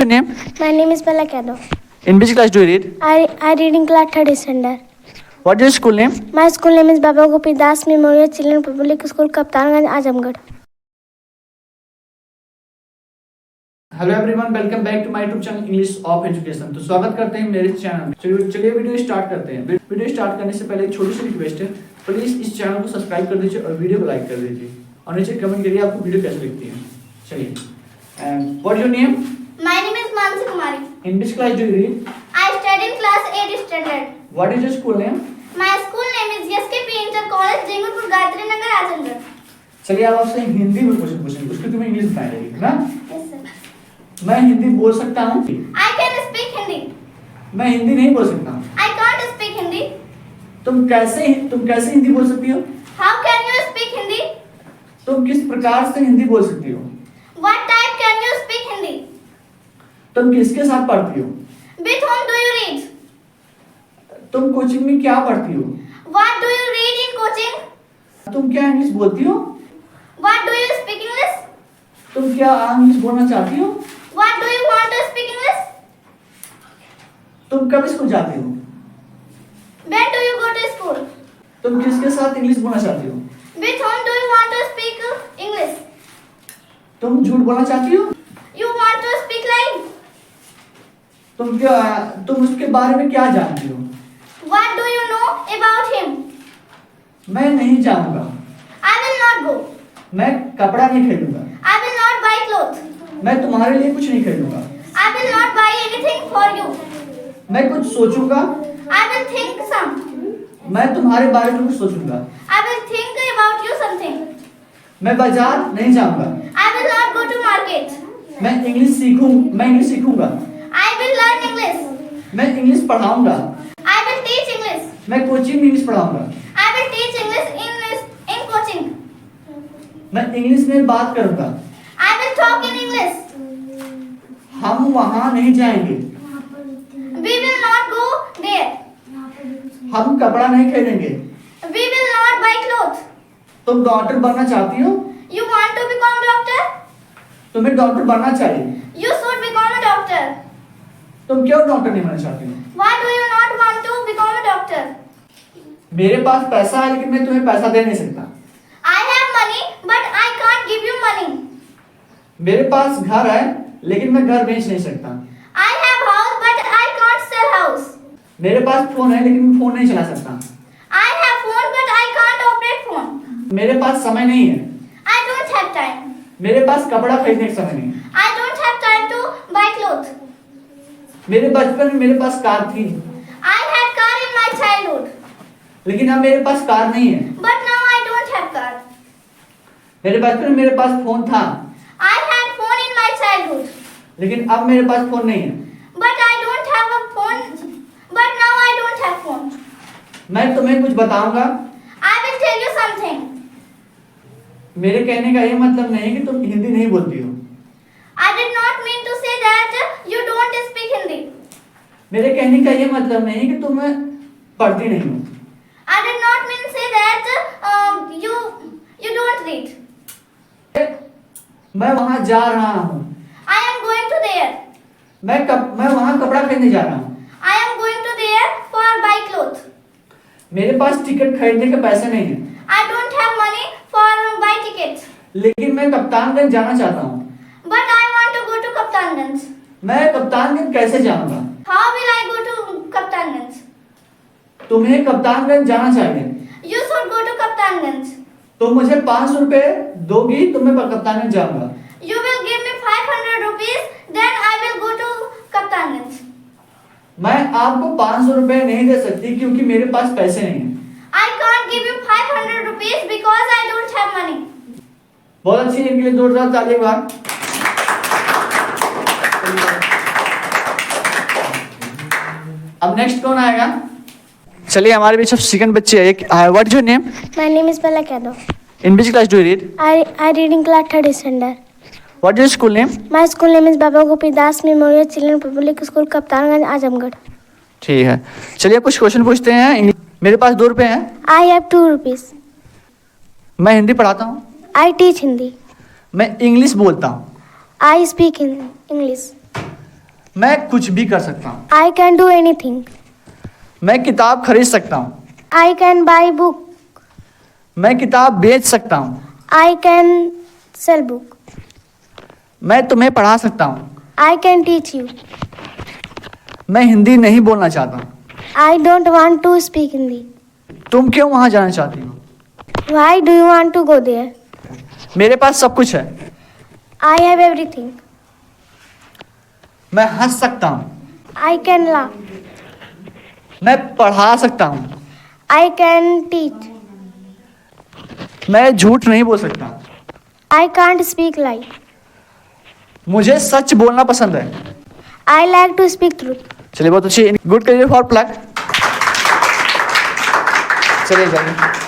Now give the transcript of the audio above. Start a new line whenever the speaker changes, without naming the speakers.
Your name?
My name is Palak Yadav.
In which class do you read?
I read in class 3rd standard.
What is your school name?
My school name is Baba Gopi Das Memorial Children Public School, Kaptanganj, Azamgarh.
Hello everyone, welcome back to my YouTube channel English of education. तो स्वागत करते हैं मेरे channel में। चलिए video start करते हैं। Video start करने से पहले एक छोटी सी रिक्वेस्ट है, प्लीज इस चैनल को सब्सक्राइब कर दीजिए और वीडियो को लाइक कर दीजिए और नीचे कमेंट करिए आपको वीडियो कैसी लगती है। चलिए, what is your name?
My name is Mansi Kumari.
In which class do you read?
I study in class 8 standard.
What is your school name?
My school name is SKP Inter College, Jingapur, Gayatri Nagar, Azamgarh.
चलिए, आप आपसे हिंदी में question पूछेंगे, उसको तुम्हें English बताना है ना?
Yes sir.
मैं हिंदी बोल सकता हूँ?
I can speak Hindi.
मैं हिंदी नहीं बोल सकता हूँ।
I can't speak Hindi.
तुम कैसे हिंदी बोल सकती हो?
How can you speak Hindi?
तुम किस प्रकार से हिंदी बोल सकती हो?
What type can you speak Hindi?
तुम किसके साथ पढ़ती हो?
With whom do you read?
तुम कोचिंग में क्या पढ़ती हो?
What do you read in coaching?
तुम क्या इंग्लिश बोलती हो?
What do you speak English?
तुम क्या इंग्लिश बोलना चाहती हो?
What do you want to speak English?
तुम कब स्कूल जाती हो?
When do you go to school?
तुम किसके साथ इंग्लिश बोलना चाहती हो?
With whom do you want to speak English?
तुम झूठ बोलना चाहती हो?
You want to speak lying?
तुम उसके बारे में क्या जानती हो?
What do you know about him?
मैं नहीं जाऊंगा।
I will not go.
मैं कपड़ा नहीं खरीदूंगा।
I will not buy clothes.
मैं तुम्हारे लिए कुछ नहीं खरीदूंगा।
I will not buy anything for you.
मैं कुछ सोचूंगा।
I will think some.
मैं तुम्हारे बारे में कुछ सोचूंगा।
I will think about you something.
मैं बाजार नहीं जाऊंगा।
I will not go to market.
मैं इंग्लिश सीखूंगा।
I will learn English.
मैं इंग्लिश पढ़ाऊंगा।
I will teach English.
मैं कोचिंग में इंग्लिश पढ़ाऊंगा।
I will teach English in coaching.
मैं इंग्लिश में बात करूंगा।
I will talk in English.
हम वहां नहीं जाएंगे।
We will not go there.
हम कपड़ा नहीं खरीदेंगे।
We will not buy clothes.
तुम डॉक्टर बनना चाहती हो?
You want to become doctor?
तुम्हें डॉक्टर बनना चाहिए।
You should become a doctor.
तुम क्यों डॉक्टर नहीं बनना चाहती हो?
Why do you not want to become a doctor?
मेरे पास पैसा है लेकिन मैं तुम्हें पैसा दे नहीं सकता।
I have money, but I can't give you money.
मेरे पास घर है लेकिन मैं घर बेच नहीं सकता।
I have house, but I can't sell house.
मेरे पास फोन है लेकिन मैं फोन नहीं चला सकता।
I have phone, but I can't operate phone.
मेरे पास समय नहीं है।
I don't have time.
मेरे पास कपड़ा खरीदने का समय नहीं है।
I don't have time to buy clothes.
मेरे बचपन में मेरे पास कार थी
I had car in my childhood,
लेकिन अब मेरे पास कार नहीं है।
but now I don't have car.
मेरे बचपन में मेरे पास फोन था
I had phone in my childhood,
लेकिन अब मेरे पास फोन नहीं है।
but I don't have a phone. But now I don't have phone.
मैं तुम्हें कुछ बताऊंगा।
I will tell you something.
मेरे कहने का ये मतलब नहीं कि तुम हिंदी नहीं बोलती हो।
I did not mean to say that you don't speak Hindi.
मेरे कहने का ये मतलब नहीं कि तुम पढ़ती नहीं हो।
I did not mean to say that you don't read.
मैं वहां जा रहा हूँ।
I am going to there.
मैं वहां कपड़ा खरीदने जा रहा हूँ।
I am going to there for buy clothes.
मेरे पास टिकट खरीदने के पैसे नहीं है
I don't have money for buy tickets.
लेकिन मैं कप्तानगंज जाना चाहता हूँ।
But I want to go to Kaptanganj.
मैं कप्तानगंज कैसे जाऊंगा?
How will I go to Kaptanganj?
तुम्हें कप्तानगंज जाना चाहिए।
You should go to Kaptanganj.
तुम मुझे 500 रुपए दोगी तो मैं कप्तानगंज जाऊंगा।
You will give me 500 rupees, then I will go to Kaptanganj.
मैं आपको 500 रुपए नहीं दे सकती क्योंकि मेरे पास पैसे नहीं है।
I can't give you 500 rupees because I don't have money.
बहुत अच्छी, इनके लिए जोरदार ताली बार। अब नेक्स्ट कौन आएगा? चलिए, हमारे बीच अब सेकंड बच्चे है। What is your name?
My name is Palak Yadav.
In which class do you read?
I read in class 3rd standard.
What is your school name?
My school name is Baba Gopi Das Memorial Children Public School, Kaptanganj, Azamgarh.
ठीक है, चलिए कुछ question पूछते हैं। मेरे पास 2 रुपए हैं।
I have 2 rupees.
मैं हिंदी पढ़ाता हूँ।
I teach Hindi.
मैं इंग्लिश बोलता हूँ।
I speak in English.
मैं कुछ भी कर सकता हूँ।
I can do anything.
मैं किताब खरीद सकता हूँ।
I can buy book.
मैं किताब बेच सकता हूँ।
I can sell book.
मैं तुम्हें पढ़ा सकता हूँ।
I can teach you.
मैं हिंदी नहीं बोलना चाहता।
I don't want to speak Hindi.
तुम क्यों वहां जाना चाहती हो?
Why do you want to go there?
मेरे पास सब कुछ है।
I have everything.
मैं हंस सकता हूँ।
I can laugh.
मैं पढ़ा सकता हूँ।
I can teach.
मैं झूठ नहीं बोल सकता।
I can't speak lie.
मुझे सच बोलना पसंद है।
I like to speak truth.
चलिए बहुत अच्छी, गुड करियर फॉर प्लग। चलिए जाइए।